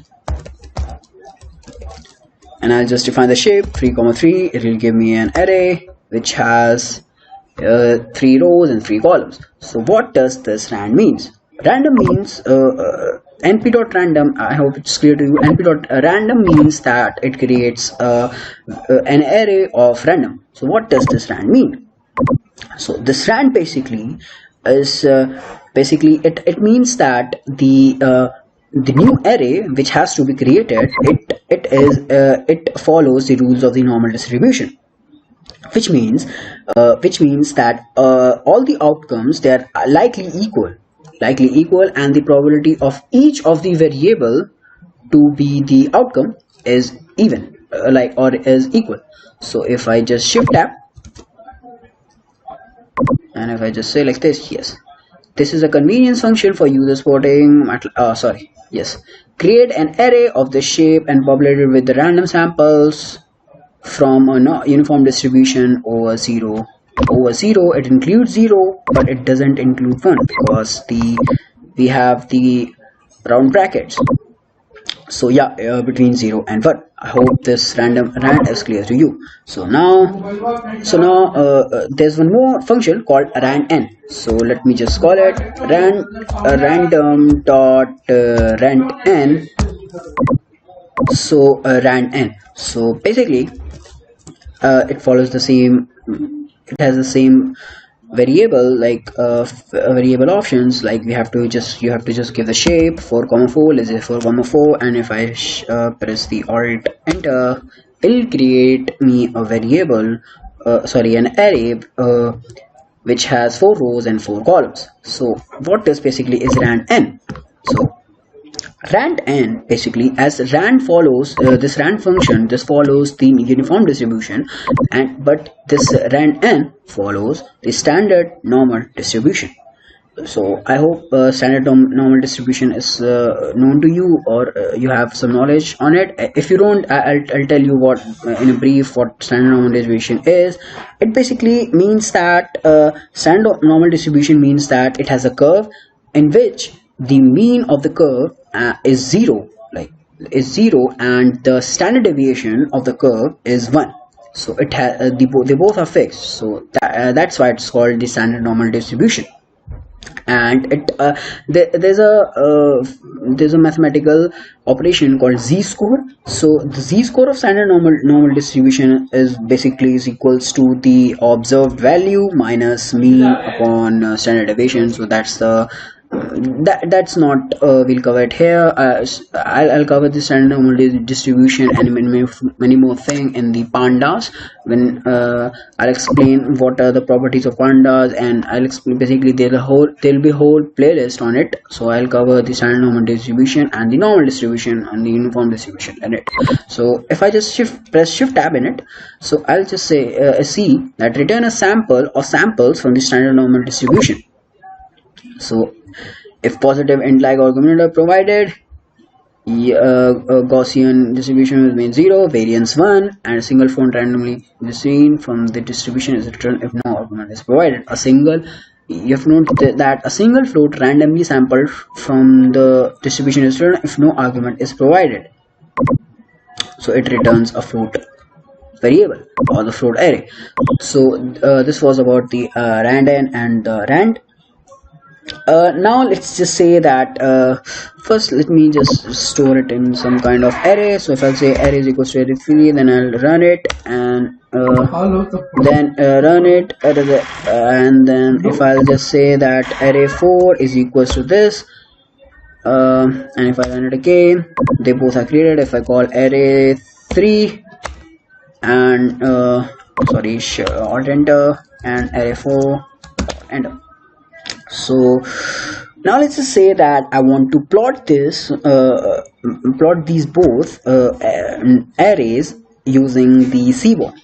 and I'll just define the shape 3 comma 3. It will give me an array which has 3 rows and 3 columns. So what does this rand means? Random means np dot random. I hope it's clear to you. Np dot random means that it creates an array of random. So what does this rand mean? So this rand basically is it means that the new array which has to be created, it follows the rules of the normal distribution, which means that all the outcomes, they are likely equal, and the probability of each of the variable to be the outcome is even, or is equal. So if I just shift tab, and if I just say like this, yes, this is a convenience function for user supporting yes, create an array of the shape and populate it with the random samples from a uniform distribution over 0. Over 0, it includes 0, but it doesn't include 1 because we have the round brackets. So yeah, between 0 and 1. I hope this rand is clear to you. So now there's one more function called rand_n. So let me just call it random dot rand_n. So rand_n. So basically it follows the same, it has the same variable, like variable options, like you have to just give the shape 4,4, let's say 4,4, and if I press the alt enter, it'll create me a variable, an array which has 4 rows and 4 columns. So what this basically is rand_n. So rand_n basically, as rand follows this rand function, this follows the uniform distribution, and but this rand_n follows the standard normal distribution. So I hope standard normal distribution is known to you, or you have some knowledge on it. If you don't, I'll tell you what in a brief what standard normal distribution is. It basically means that standard normal distribution means that it has a curve in which the mean of the curve is 0, and the standard deviation of the curve is 1. So it has they both are fixed. So that's why it's called the standard normal distribution. And it there's a mathematical operation called z-score. So the z-score of standard normal distribution is basically is equals to the observed value minus mean upon standard deviation. So that's the that's not we'll cover it here. I'll cover the standard normal distribution and many more thing in the pandas, when I'll explain what are the properties of pandas, and I'll explain basically there'll be a whole playlist on it. So I'll cover the standard normal distribution and the normal distribution and the uniform distribution in it. So if I just press shift tab in it, so I'll just say see that return a sample or samples from the standard normal distribution. So if positive int-like argument are provided, Gaussian distribution will mean 0, variance 1, and a single float randomly seen from the distribution is returned if no argument is provided. You have to note that a single float randomly sampled from the distribution is returned if no argument is provided. So it returns a float variable or the float array. So this was about the rand_n and the rand. Now let's just say that first let me just store it in some kind of array. So if I'll say array is equals to array3, then I'll run it, and then run it, and then if I'll just say that array4 is equals to this, and if I run it again, they both are created. If I call array3 and alt enter, and array4 enter. So now let's just say that I want to plot these both arrays using the seaborn,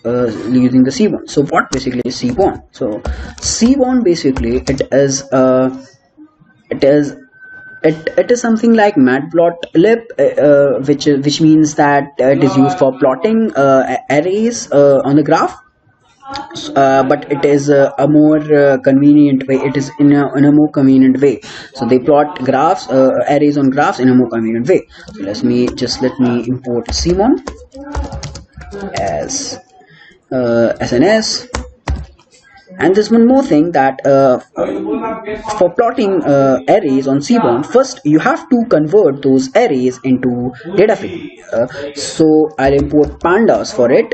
using the seaborn. So what basically is seaborn? So seaborn basically it is something like matplotlib, which means that it is used for plotting arrays on the graph. But it is a more convenient way. It is in a more convenient way. So they plot graphs, arrays on graphs in a more convenient way. So let me import Simon as SNS. And there's one more thing, that for plotting arrays on Seaborn, first you have to convert those arrays into data frame. So I'll import pandas for it.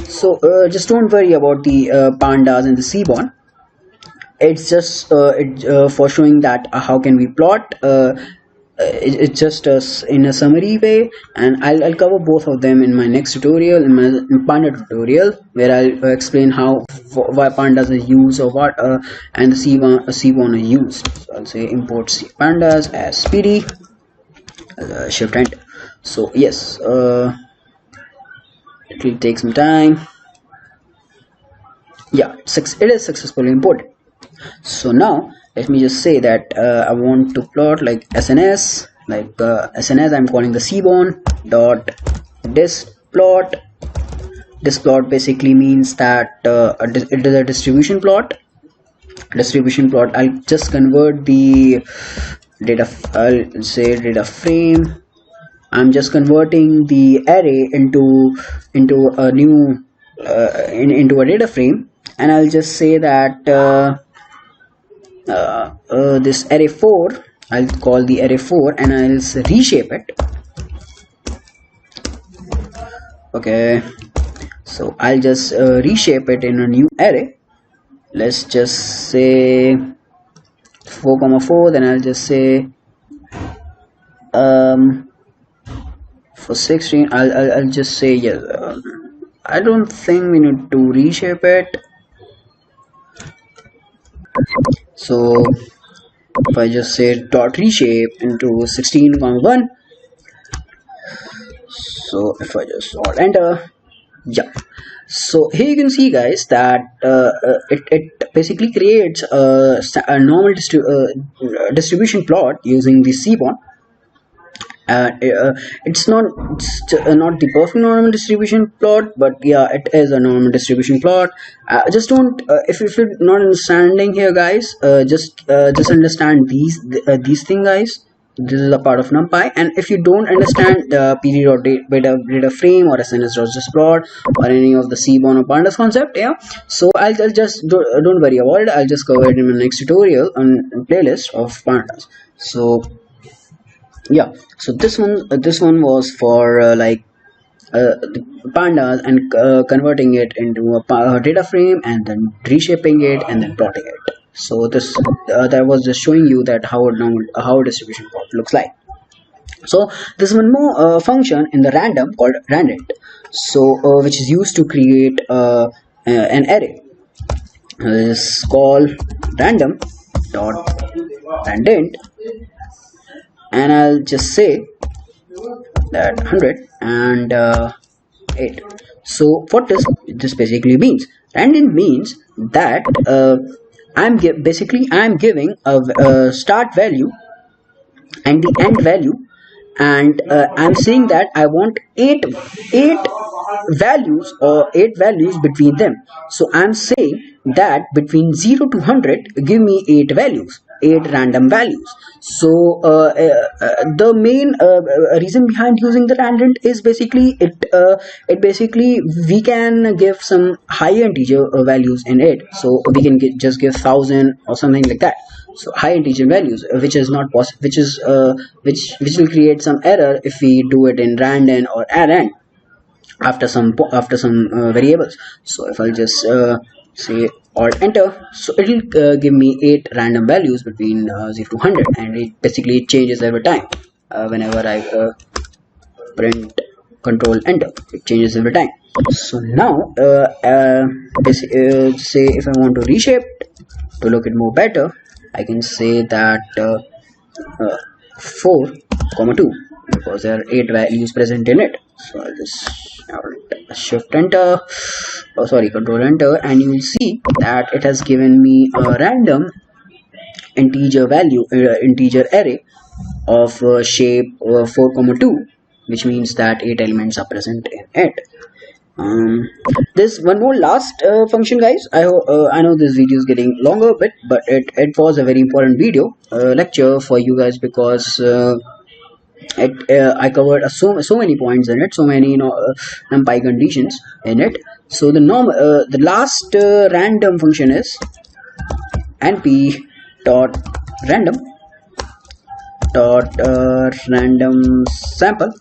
So just don't worry about the pandas in the Seaborn. It's just for showing that how can we plot. It's just in a summary way, and I'll cover both of them in my next tutorial, in my panda tutorial, where I'll explain why pandas are used, or what and the Seaborn are used. So I'll say import pandas as pd, shift enter. So yes, it will take some time. Yeah, it is successfully imported. So now let me just say that I want to plot like SNS like as soon as I'm calling the cborn dot displot. This plot basically means that it is a distribution plot. I'll just convert the data, I'll say data frame. I'm just converting the array into a new into a data frame, and I'll just say that this array 4, I'll call the array 4 and I'll reshape it. Okay, so I'll just reshape it in a new array. Let's just say 4,4. Then I'll just say for 16 I'll just say yes. I don't think we need to reshape it. So if I just say dot reshape into 16,1, so if I just enter, yeah, so here you can see guys that it basically creates a normal distribution plot using the cborn. It's not not the perfect normal distribution plot, but yeah, it is a normal distribution plot. Just don't if you're not understanding here guys, just understand these things guys. This is a part of NumPy, and if you don't understand the PD or data frame or SNS plot or any of the cborn or pandas concept, yeah, so I'll just don't worry about it. I'll just cover it in my next tutorial on playlist of pandas. So yeah, so this one was for the pandas and converting it into a data frame and then reshaping it and then plotting it. So this that was just showing you that how a distribution plot looks like. So there's one more function in the random called randint, so which is used to create an array. Let's call random dot randint, and I'll just say that 100 and 8. So what does this basically means? Randint means that I'm giving a start value and the end value, and I'm saying that I want eight values between them. So I'm saying that between 0 to 100 give me 8 values, 8 random values. So the main reason behind using the randint is basically it basically we can give some high integer values in it, so we can just give 1,000 or something like that. So high integer values, which is not possible, which will create some error if we do it in random or arrand after some variables. So if I'll just say alt enter, so it will give me 8 random values between 0 to 100, and it basically changes every time. Whenever I print control enter, it changes every time. So now say if I want to reshape to look it more better, I can say that 4,2, because there are 8 values present in it. So I'll just shift enter, control enter, and you will see that it has given me a random integer array of shape 4,2, which means that 8 elements are present in it. This one more last function guys. I know this video is getting longer a bit, but it was a very important video lecture for you guys, because I covered so many points in it, so many NumPy conditions in it. So the last random function is np dot random sample.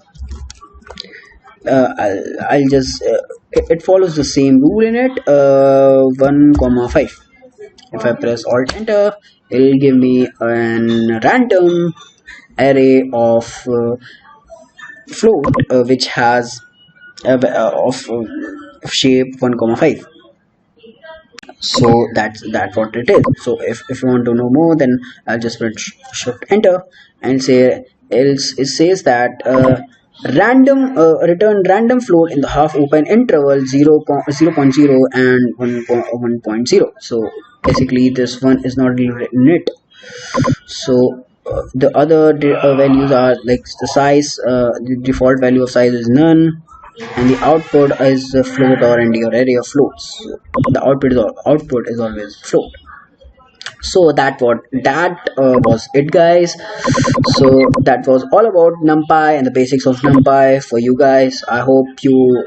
I'll just it follows the same rule in it, 1,5. If I press alt enter, it will give me a random array of float which has of shape 1,5. so that's what it is. So if you want to know more, then I'll just press shift enter and say else. It says that return random float in the half open interval 0.0 and 1.0. so basically this one is not really written in it. So The other values are like the size. The default value of size is none, and the output is a float or ND or array of floats. The output is always float. So that was it, guys. So that was all about NumPy and the basics of NumPy for you guys. I hope you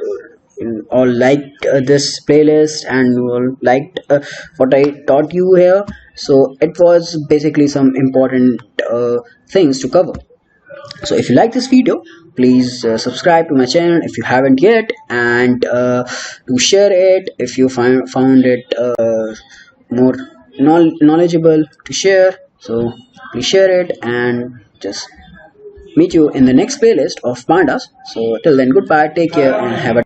all liked this playlist and you all liked what I taught you here. So it was basically some important things to cover. So if you like this video, please subscribe to my channel if you haven't yet, and to share it if you found it more knowledgeable to share. So please share it, and just meet you in the next playlist of pandas. So till then, goodbye, take care, and have a